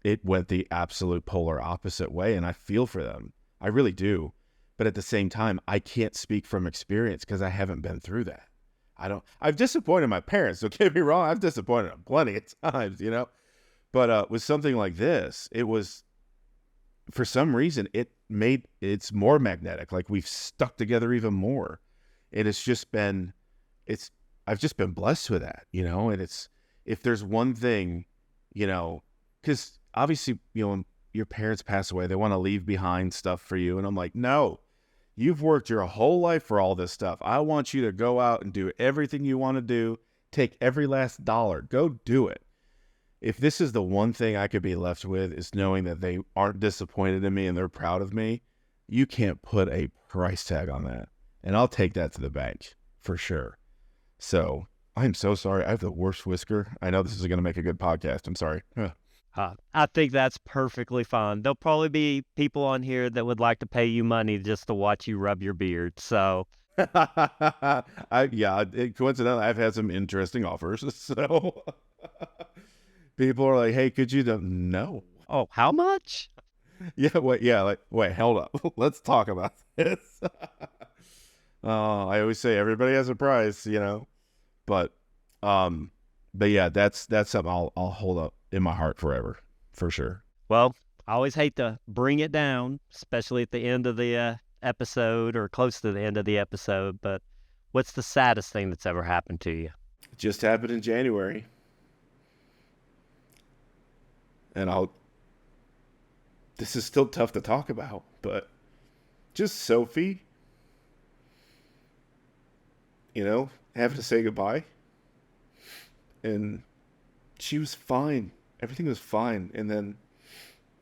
it went the absolute polar opposite way. And I feel for them. I really do. But at the same time, I can't speak from experience because I haven't been through that. I've disappointed my parents. Don't get me wrong. I've disappointed them plenty of times, But with something like this, it was, for some reason, it's more magnetic. Like, we've stuck together even more. And I've just been blessed with that, and if there's one thing, because obviously, when your parents pass away, they want to leave behind stuff for you. And I'm like, no, you've worked your whole life for all this stuff. I want you to go out and do everything you want to do. Take every last dollar, go do it. If this is the one thing I could be left with, is knowing that they aren't disappointed in me and they're proud of me, you can't put a price tag on that. And I'll take that to the bank for sure. So I'm so sorry. I have the worst whisker. I know this is going to make a good podcast. I'm sorry. I think that's perfectly fine. There'll probably be people on here that would like to pay you money just to watch you rub your beard. So coincidentally, I've had some interesting offers. So people are like, hey, could you do? No. Oh, how much? Wait, hold up. Let's talk about this. I always say everybody has a price, but yeah, that's something I'll hold up in my heart forever, for sure. Well, I always hate to bring it down, especially at the end of the episode or close to the end of the episode, but what's the saddest thing that's ever happened to you? It just happened in January. And this is still tough to talk about, but just Sophie, having to say goodbye. And she was fine. Everything was fine. And then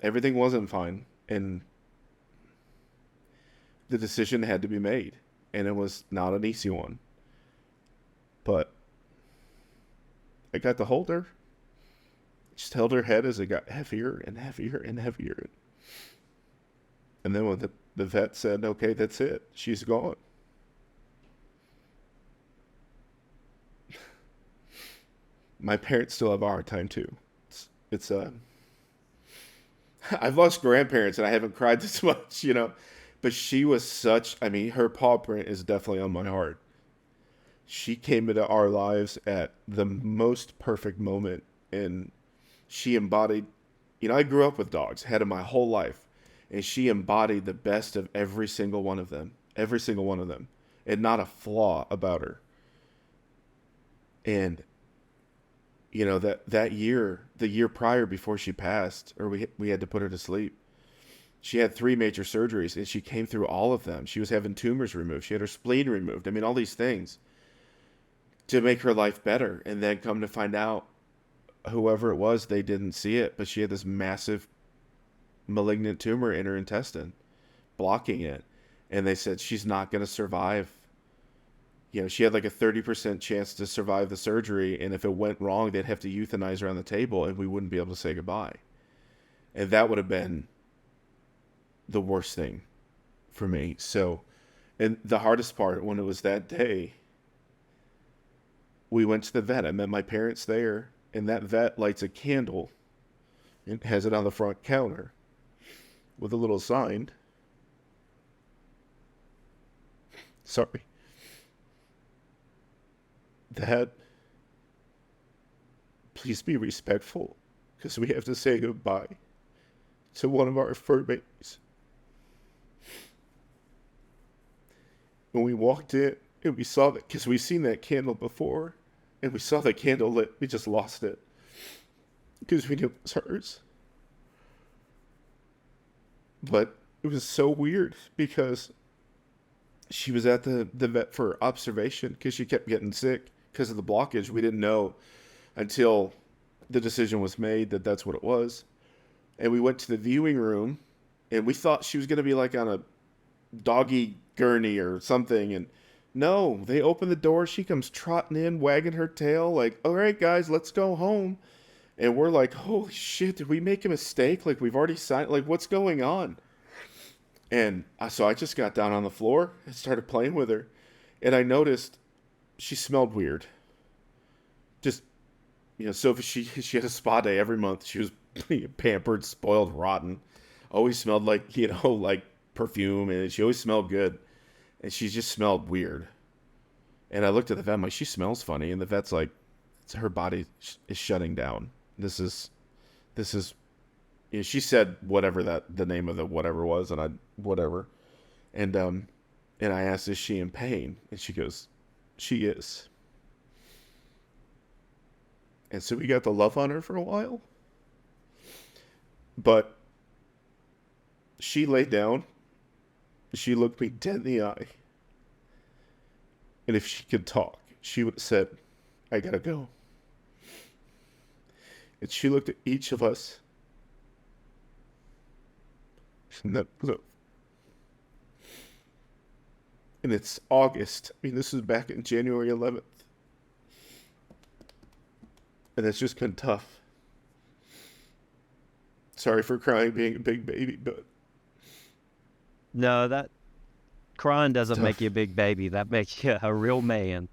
everything wasn't fine. And the decision had to be made. And it was not an easy one. But I got to hold her. Just held her head as it got heavier and heavier and heavier. And then when the vet said, okay, that's it, she's gone. My parents still have a hard time too. It's I've lost grandparents and I haven't cried this much, but she was her paw print is definitely on my heart. She came into our lives at the most perfect moment, and she embodied, I grew up with dogs, had them my whole life, and she embodied the best of every single one of them, and not a flaw about her. And, that year, the year prior before she passed, or we had to put her to sleep, she had 3 major surgeries, and she came through all of them. She was having tumors removed. She had her spleen removed. All these things to make her life better. And then come to find out, whoever it was, they didn't see it, but she had this massive malignant tumor in her intestine, blocking it. And they said she's not going to survive. She had like a 30% chance to survive the surgery. And if it went wrong, they'd have to euthanize her on the table and we wouldn't be able to say goodbye. And that would have been the worst thing for me. So And the hardest part, when it was that day, we went to the vet. I met my parents there, and that vet lights a candle and has it on the front counter with a little sign. Sorry. That, please be respectful, because we have to say goodbye to one of our fur babies. When we walked in and we saw that, because we've seen that candle before, and we saw the candle lit, we just lost it because we knew it was hers. But it was so weird because she was at the vet for observation because she kept getting sick because of the blockage. We didn't know until the decision was made that that's what it was. And we went to the viewing room, and we thought she was going to be like on a doggy gurney or something. And no, they open the door. She comes trotting in, wagging her tail like, all right, guys, let's go home. And we're like, holy shit, did we make a mistake? Like, we've already signed, like, what's going on? And so I just got down on the floor and started playing with her. And I noticed she smelled weird. Just, Sophie, she had a spa day every month. She was pampered, spoiled, rotten. Always smelled like, like perfume, and she always smelled good. And she just smelled weird. And I looked at the vet, I'm like, she smells funny. And the vet's like, her body is shutting down. This is, she said whatever the name of the whatever was, and whatever. And I asked, is she in pain? And she goes, she is. And so we got the love on her for a while. But she laid down. She looked me dead in the eye. And if she could talk, she would have said, I gotta go. And she looked at each of us. And it's August. I mean, this was back in January 11th. And it's just been tough. Sorry for crying being a big baby, but... No, that crying doesn't Tough. make you a big baby. That makes you a real man.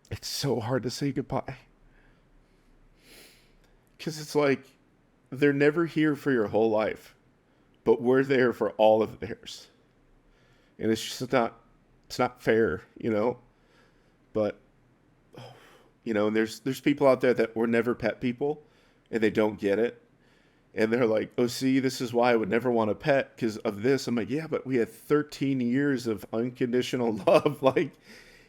It's so hard to say goodbye. Because it's like, they're never here for your whole life. But we're there for all of theirs. And it's just it's not fair, But, and there's people out there that were never pet people, and they don't get it. And they're like, oh, see, this is why I would never want a pet, because of this. I'm like, yeah, but we had 13 years of unconditional love. Like,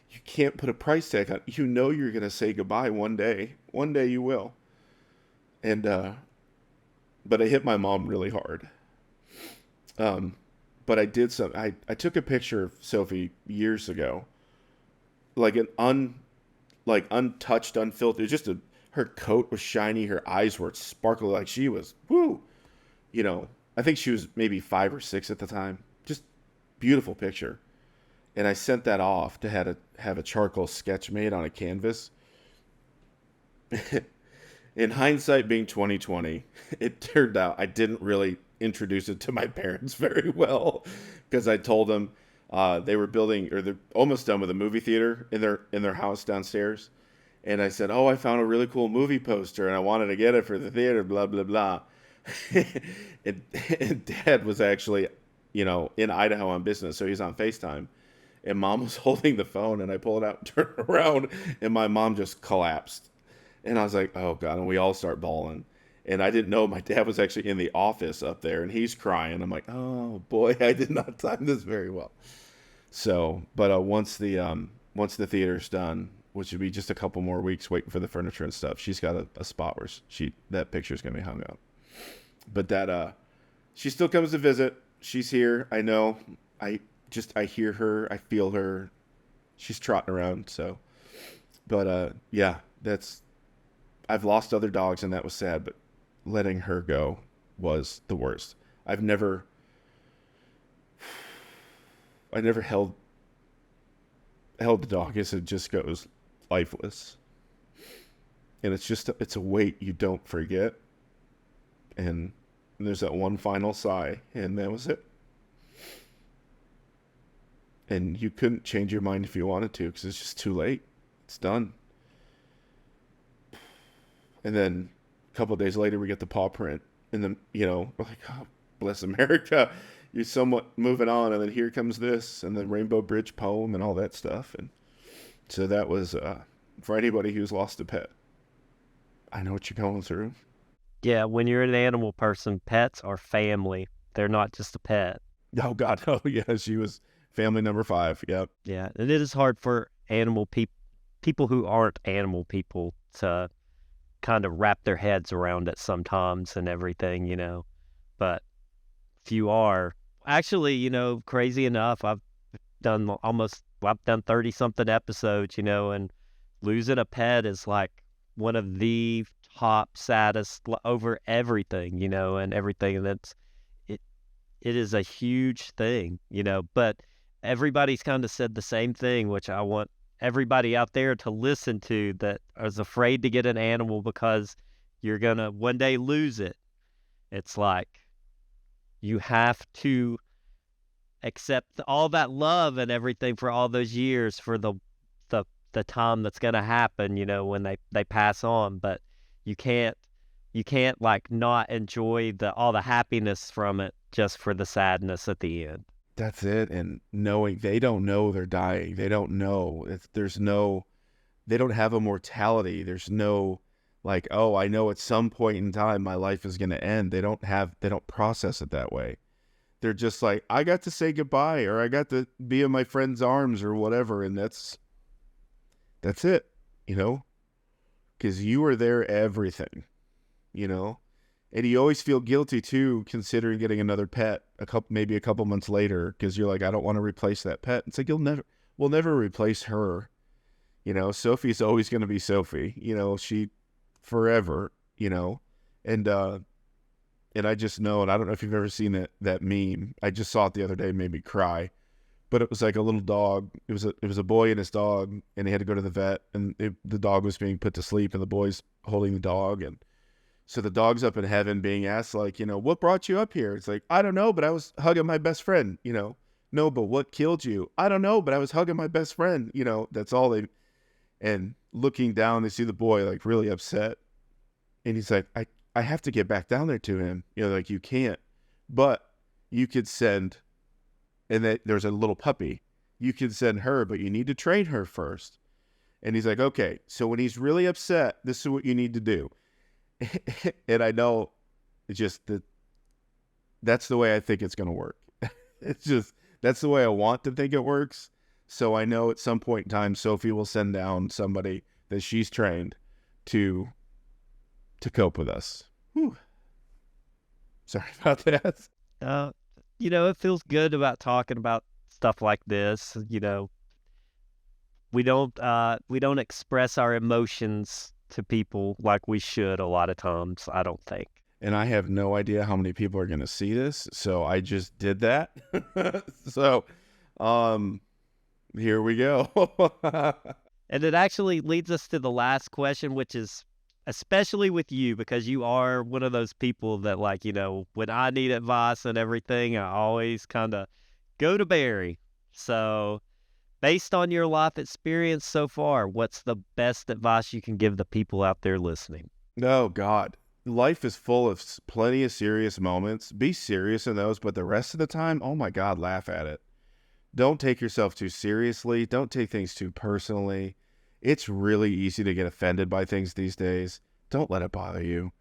you can't put a price tag on it. You're going to say goodbye one day. One day you will. And, but I hit my mom really hard. But I did I took a picture of Sophie years ago, like untouched, unfiltered. Just her coat was shiny, her eyes were sparkling, like she was woo. I think she was maybe 5 or 6 at the time. Just beautiful picture. And I sent that off to have a charcoal sketch made on a canvas. In hindsight, being 2020, it turned out I didn't really introduce it to my parents very well, because I told them they were building, or they're almost done with a movie theater in their house downstairs, and I said, "Oh, I found a really cool movie poster, and I wanted to get it for the theater." Blah blah blah. and Dad was actually, in Idaho on business, so he's on FaceTime, and Mom was holding the phone, and I pull it out and turn it around, and my mom just collapsed. And I was like, oh, God. And we all start bawling. And I didn't know my dad was actually in the office up there, and he's crying. I'm like, oh, boy, I did not time this very well. So, but once the theater's done, which would be just a couple more weeks waiting for the furniture and stuff, she's got a spot where that picture's going to be hung up. But she still comes to visit. She's here. I know. I hear her. I feel her. She's trotting around. So, but yeah, I've lost other dogs, and that was sad, but letting her go was the worst. I never held the dog as it just goes lifeless. And it's a weight you don't forget. And there's that one final sigh, and that was it. and you couldn't change your mind if you wanted to because it's just too late. It's done. And then a couple of days later, we get the paw print, and then we're like, oh, bless America. You're somewhat moving on, and then here comes this, and the Rainbow Bridge poem, and all that stuff. And so that was for anybody who's lost a pet. I know what you're going through. Yeah, when you're an animal person, pets are family. They're not just a pet. Oh God, oh yeah, she was family number 5. Yep. Yeah, and it is hard for animal people who aren't animal people to kind of wrap their heads around it sometimes and everything, But if you are, actually, crazy enough, I've done 30-something episodes, and losing a pet is like one of the top saddest over everything, and everything that's, it is a huge thing, but everybody's kind of said the same thing, which I want everybody out there to listen to that is afraid to get an animal because you're going to one day lose it. It's like you have to accept all that love and everything for all those years for the time that's going to happen, when they pass on, but you can't like not enjoy all the happiness from it just for the sadness at the end. That's it. And knowing they don't know they're dying. They don't know. They don't have a mortality. There's no like, oh, I know at some point in time my life is going to end. They don't process it that way. They're just like, I got to say goodbye, or I got to be in my friend's arms or whatever. And that's it, because you were their everything, and you always feel guilty too, considering getting another pet maybe a couple months later, because you're like, I don't want to replace that pet. It's like, we'll never replace her. Sophie's always going to be Sophie, she forever, and I just know, and I don't know if you've ever seen that meme. I just saw it the other day, made me cry, but it was like a little dog. It was a boy and his dog, and they had to go to the vet, and the dog was being put to sleep, and the boy's holding the dog, and so the dog's up in heaven being asked, like, what brought you up here? It's like, I don't know, but I was hugging my best friend, No, but what killed you? I don't know, but I was hugging my best friend, that's all and looking down, they see the boy like really upset. And he's like, I have to get back down there to him. Like, you can't, but you could send, and there's a little puppy. You could send her, but you need to train her first. And he's like, okay, so when he's really upset, this is what you need to do. And I know it's just that's the way I think it's going to work. It's just, that's the way I want to think it works. So I know at some point in time, Sophie will send down somebody that she's trained to cope with us. Whew. Sorry about that. It feels good about talking about stuff like this. We don't express our emotions to people like we should a lot of times, I don't think. And I have no idea how many people are going to see this, so I just did that. So, here we go. And it actually leads us to the last question, which is especially with you, because you are one of those people that, like, when I need advice and everything, I always kind of go to Barry. So based on your life experience so far, what's the best advice you can give the people out there listening? Oh, God. Life is full of plenty of serious moments. Be serious in those, but the rest of the time, oh my God, laugh at it. Don't take yourself too seriously. Don't take things too personally. It's really easy to get offended by things these days. Don't let it bother you.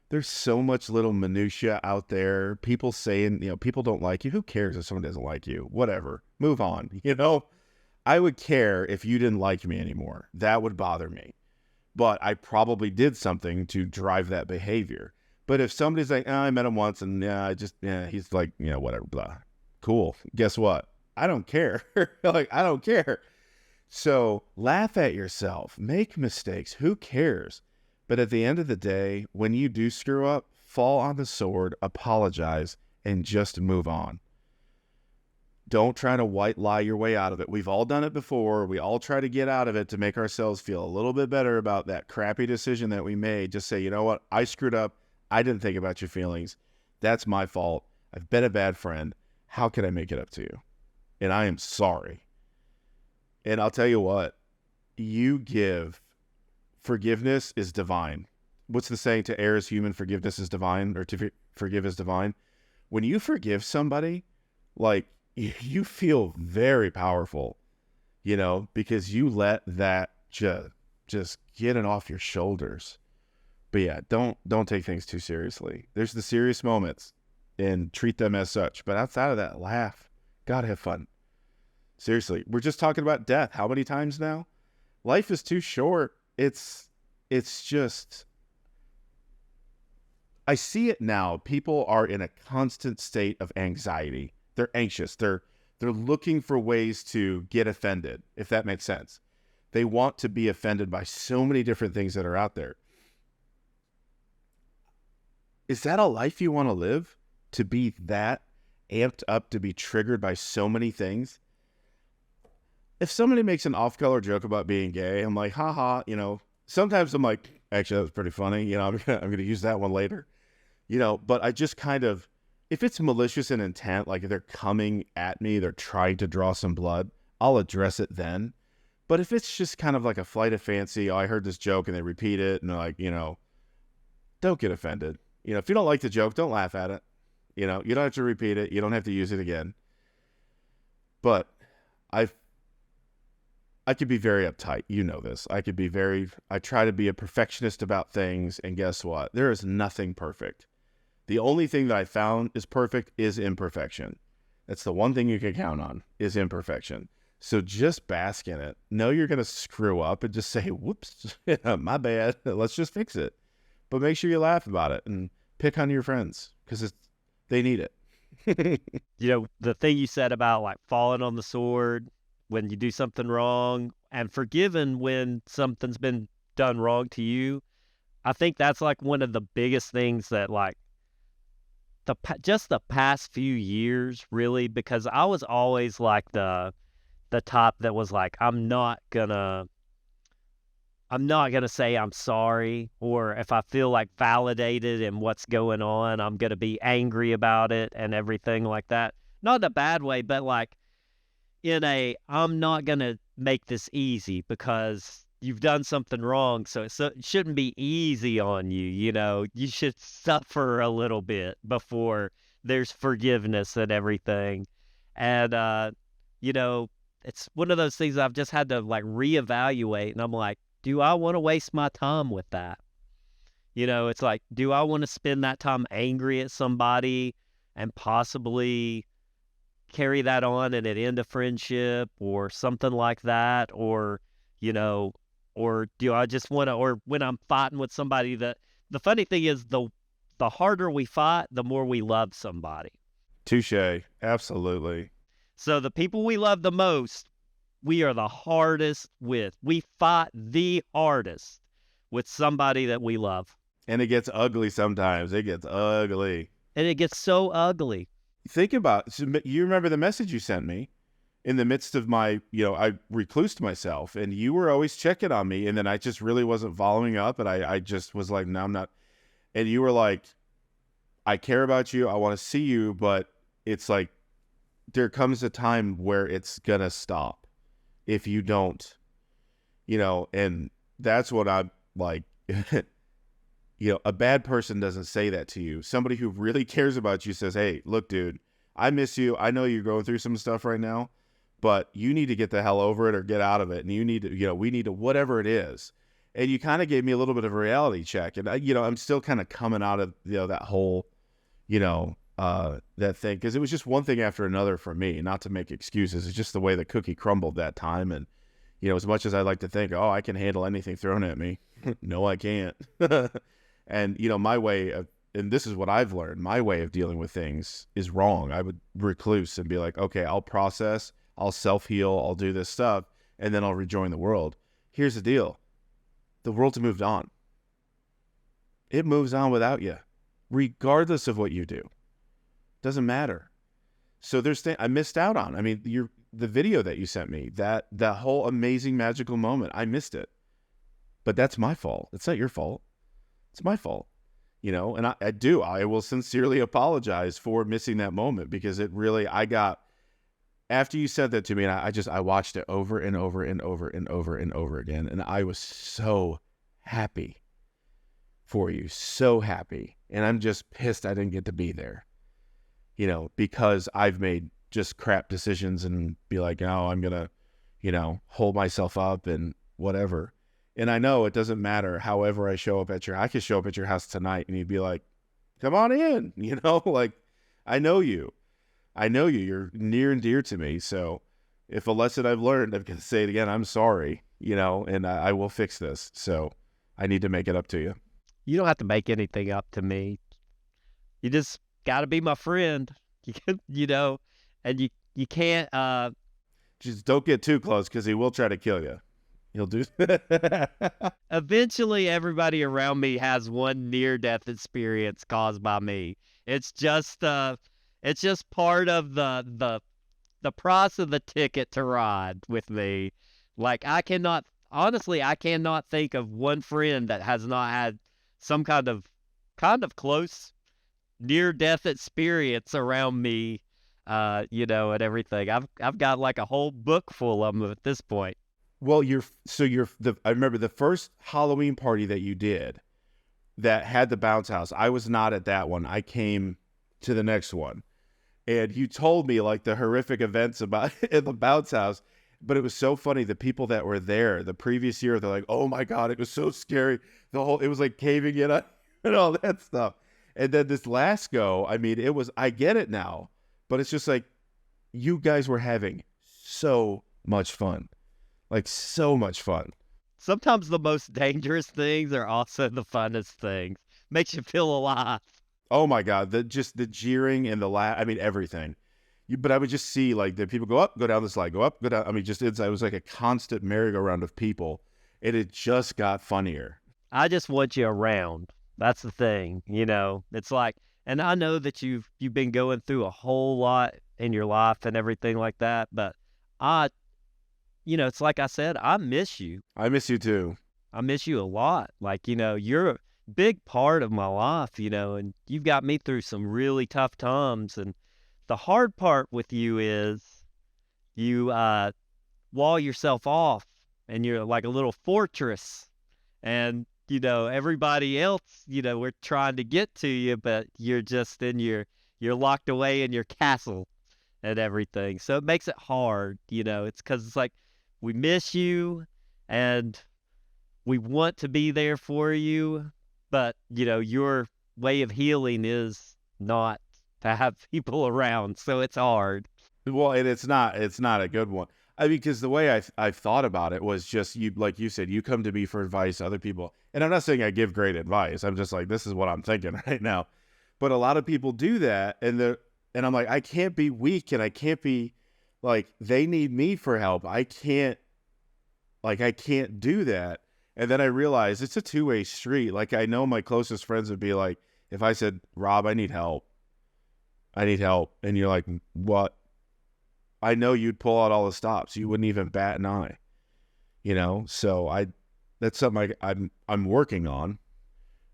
There's so much little minutia out there. People saying, people don't like you. Who cares if someone doesn't like you? Whatever. Move on. I would care if you didn't like me anymore. That would bother me. But I probably did something to drive that behavior. But if somebody's like, I met him once and he's like, whatever, blah. Cool. Guess what? I don't care. I don't care. So laugh at yourself. Make mistakes. Who cares? But at the end of the day, when you do screw up, fall on the sword, apologize, and just move on. Don't try to white lie your way out of it. We've all done it before. We all try to get out of it to make ourselves feel a little bit better about that crappy decision that we made. Just say, you know what? I screwed up. I didn't think about your feelings. That's my fault. I've been a bad friend. How can I make it up to you? and I am sorry. And I'll tell you what, forgiveness is divine. What's the saying? To err is human, forgiveness is divine, or to forgive is divine. When you forgive somebody, like, you feel very powerful, because you let that just get it off your shoulders. But yeah, don't take things too seriously. There's the serious moments and treat them as such. But outside of that, laugh. God, have fun. Seriously, we're just talking about death. How many times now? Life is too short. It's just, I see it now. People are in a constant state of anxiety. They're anxious. They're looking for ways to get offended, if that makes sense. They want to be offended by so many different things that are out there. Is that a life you want to live? To be that amped up, to be triggered by so many things? If somebody makes an off-color joke about being gay, I'm like, haha, sometimes I'm like, actually, that was pretty funny. I'm going to use that one later, but I just kind of, if it's malicious in intent, like if they're coming at me, they're trying to draw some blood, I'll address it then. But if it's just kind of like a flight of fancy, I heard this joke and they repeat it, and they're like, don't get offended. If you don't like the joke, don't laugh at it. You don't have to repeat it. You don't have to use it again. But I could be very uptight. This. I try to be a perfectionist about things, and guess what? There is nothing perfect. The only thing that I found is perfect is imperfection. That's the one thing you can count on, is imperfection. So just bask in it. Know you're going to screw up and just say, whoops, my bad. Let's just fix it. But make sure you laugh about it and pick on your friends, because they need it. The thing you said about like falling on the sword when you do something wrong and forgiving when something's been done wrong to you, I think that's like one of the biggest things that like just the past few years, really, because I was always like the type that was like, I'm not gonna say I'm sorry, or if I feel like validated in what's going on, I'm gonna be angry about it and everything like that. Not in a bad way, but like I'm not gonna make this easy because you've done something wrong, so it shouldn't be easy on you. You should suffer a little bit before there's forgiveness and everything. And it's one of those things I've just had to like reevaluate, and I'm like, do I want to waste my time with that? It's like, do I want to spend that time angry at somebody and possibly carry that on and it end a friendship or something like that? Or do I just want to, or when I'm fighting with somebody, the funny thing is the harder we fight, the more we love somebody. Touche. Absolutely. So the people we love the most, we are the hardest with. We fight the hardest with somebody that we love. And it gets ugly sometimes. It gets ugly. And it gets so ugly. Think about, you remember the message you sent me in the midst of my, I reclused myself, and you were always checking on me, and then I just really wasn't following up, and I just was like, no, I'm not. And you were like, I care about you. I want to see you, but it's like, there comes a time where it's gonna stop if you don't, and that's what I'm like. A bad person doesn't say that to you. Somebody who really cares about you says, hey, look, dude, I miss you. I know you're going through some stuff right now, but you need to get the hell over it or get out of it. And you need to, we need to, whatever it is. And you kind of gave me a little bit of a reality check. And I'm still kind of coming out of, that whole, that thing. Cause it was just one thing after another for me, not to make excuses. It's just the way the cookie crumbled that time. And, as much as I like to think, oh, I can handle anything thrown at me. No, I can't. And, my way of, and this is what I've learned, my way of dealing with things is wrong. I would recluse and be like, okay, I'll process, I'll self-heal, I'll do this stuff, and then I'll rejoin the world. Here's the deal. The world's moved on. It moves on without you, regardless of what you do. Doesn't matter. So there's things I missed out on. I mean, the video that you sent me, that whole amazing magical moment, I missed it. But that's my fault. It's not your fault. It's my fault, and I will sincerely apologize for missing that moment, because it really, I got after you said that to me, and I watched it over and over and over and over and over again, and I was so happy for you, so happy. And I'm just pissed I didn't get to be there, because I've made just crap decisions and be like, oh, I'm going to, hold myself up and whatever. And I know it doesn't matter. However I show up I could show up at your house tonight and you'd be like, come on in, like, I know you. You're near and dear to me. So if a lesson I've learned, I'm going to say it again, I'm sorry, and I will fix this. So I need to make it up to you. You don't have to make anything up to me. You just got to be my friend, and you can't. Just don't get too close because he will try to kill you. He'll do. Eventually, everybody around me has one near-death experience caused by me. It's just part of the price of the ticket to ride with me. Like I cannot think of one friend that has not had some kind of close near-death experience around me, and everything. I've got like a whole book full of them at this point. Well, I remember the first Halloween party that you did that had the bounce house. I was not at that one. I came to the next one. And you told me like the horrific events about in the bounce house, but it was so funny. The people that were there the previous year, they're like, oh my God, it was so scary. It was like caving in and all that stuff. And then this last go, I mean, I get it now, but it's just like, you guys were having so much fun. Like so much fun. Sometimes the most dangerous things are also the funnest things. Makes you feel alive. Oh my God. The jeering and everything. But I would just see like the people go up, go down the slide, go up, go down. I mean, it was like a constant merry-go-round of people. And it just got funnier. I just want you around. That's the thing. It's like, and I know that you've been going through a whole lot in your life and everything like that. But it's like I said, I miss you. I miss you too. I miss you a lot. Like, you're a big part of my life, and you've got me through some really tough times. And the hard part with you is you wall yourself off and you're like a little fortress. And, everybody else, we're trying to get to you, but you're just you're locked away in your castle and everything. So it makes it hard, it's because it's like, we miss you and we want to be there for you, but your way of healing is not to have people around, so it's hard. Well, and it's not a good one. I mean, because the way I've thought about it was just you, like you said, you come to me for advice, other people, and I'm not saying I give great advice. I'm just like, this is what I'm thinking right now. But a lot of people do that, and I'm like, I can't be weak, and I can't be like, they need me for help. I can't do that. And then I realized it's a two-way street. Like, I know my closest friends would be like, if I said, Rob, I need help. And you're like, what? I know you'd pull out all the stops. You wouldn't even bat an eye, So that's something I'm working on,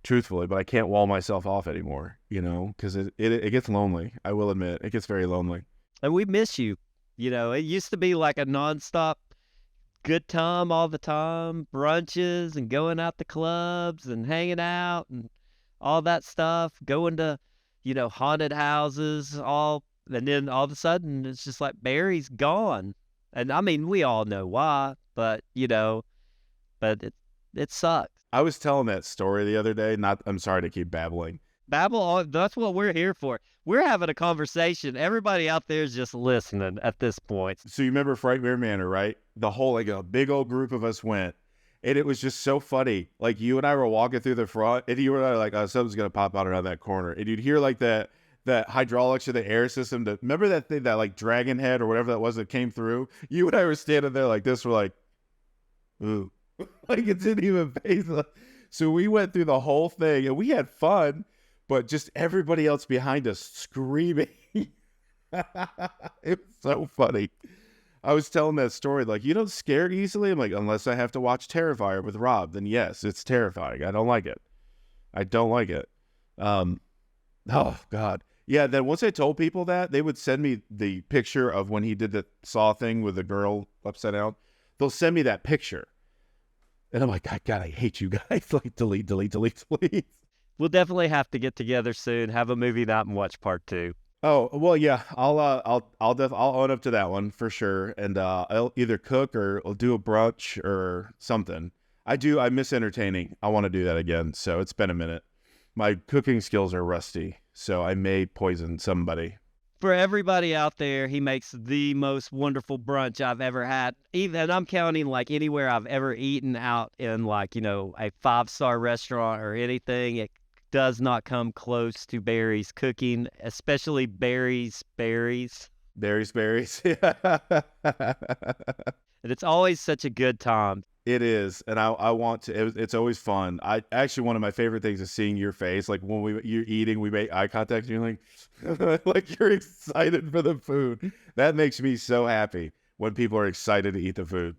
truthfully, but I can't wall myself off anymore, because it gets lonely. I will admit, it gets very lonely. And we miss you. It used to be like a nonstop good time all the time, brunches and going out to clubs and hanging out and all that stuff, going to, haunted houses, and then all of a sudden it's just like Barry's gone. And I mean, we all know why, but but it sucks. I was telling that story the other day. I'm sorry to keep babbling. Babble, that's what we're here for. We're having a conversation. Everybody out there is just listening at this point. So you remember Frightmare Manor, right? The whole, like, a big old group of us went, and it was just so funny. Like, you and I were walking through the front, and you and I were like, oh, something's going to pop out around that corner. And you'd hear like that hydraulics of the air system. Remember that thing, that like dragon head or whatever that was that came through? You and I were standing there like this. We're like, ooh. Like, it didn't even phase us. So we went through the whole thing, and we had fun. But just everybody else behind us screaming. It was so funny. I was telling that story, like, you don't scare easily? I'm like, unless I have to watch Terrifier with Rob, then yes, it's terrifying. I don't like it. Oh, God. Yeah, then once I told people that, they would send me the picture of when he did the Saw thing with the girl upside down. They'll send me that picture. And I'm like, God, I hate you guys. Like, delete, delete, delete, delete. We'll definitely have to get together soon, have a movie night and watch part 2. Oh, well, yeah, I'll own up to that one for sure. And I'll either cook or I'll do a brunch or something. I miss entertaining. I want to do that again. So it's been a minute. My cooking skills are rusty, so I may poison somebody. For everybody out there, he makes the most wonderful brunch I've ever had. Even I'm counting like anywhere I've ever eaten out in like, a 5-star restaurant or anything. It does not come close to Barry's cooking, especially Barry's berries. Berries. And it's always such a good time. It is, and I want to. It's always fun. I actually, one of my favorite things is seeing your face. Like when you're eating, we make eye contact, and you're like, like you're excited for the food. That makes me so happy when people are excited to eat the food.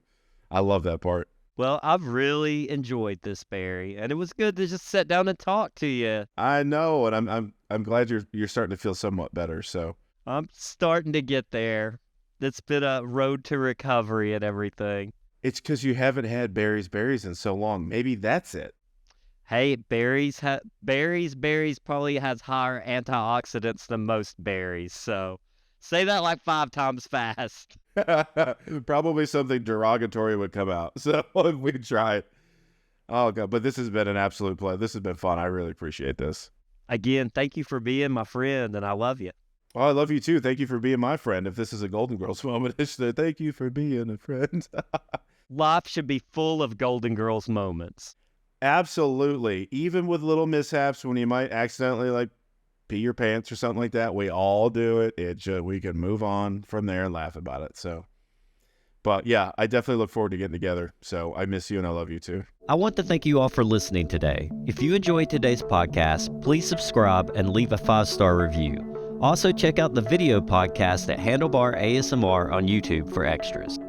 I love that part. Well, I've really enjoyed this, Barry, and it was good to just sit down and talk to you. I know, and I'm glad you're starting to feel somewhat better. So I'm starting to get there. It's been a road to recovery and everything. it's because you haven't had berries in so long. Maybe that's it. Hey, berries probably has higher antioxidants than most berries. So say that like 5 times fast. Probably something derogatory would come out. So if we try it. Oh, God. But this has been an absolute pleasure. This has been fun. I really appreciate this. Again, thank you for being my friend, and I love you. Oh, I love you too. Thank you for being my friend. If this is a Golden Girls moment, it's the thank you for being a friend. Life should be full of Golden Girls moments. Absolutely. Even with little mishaps when you might accidentally like pee your pants or something like that, we all do it. We can move on from there and laugh about it. So, but yeah, I definitely look forward to getting together. So I miss you and I love you too. I want to thank you all for listening today. If you enjoyed today's podcast, please subscribe and leave a 5-star review. Also, check out the video podcast at Handlebar ASMR on YouTube for extras.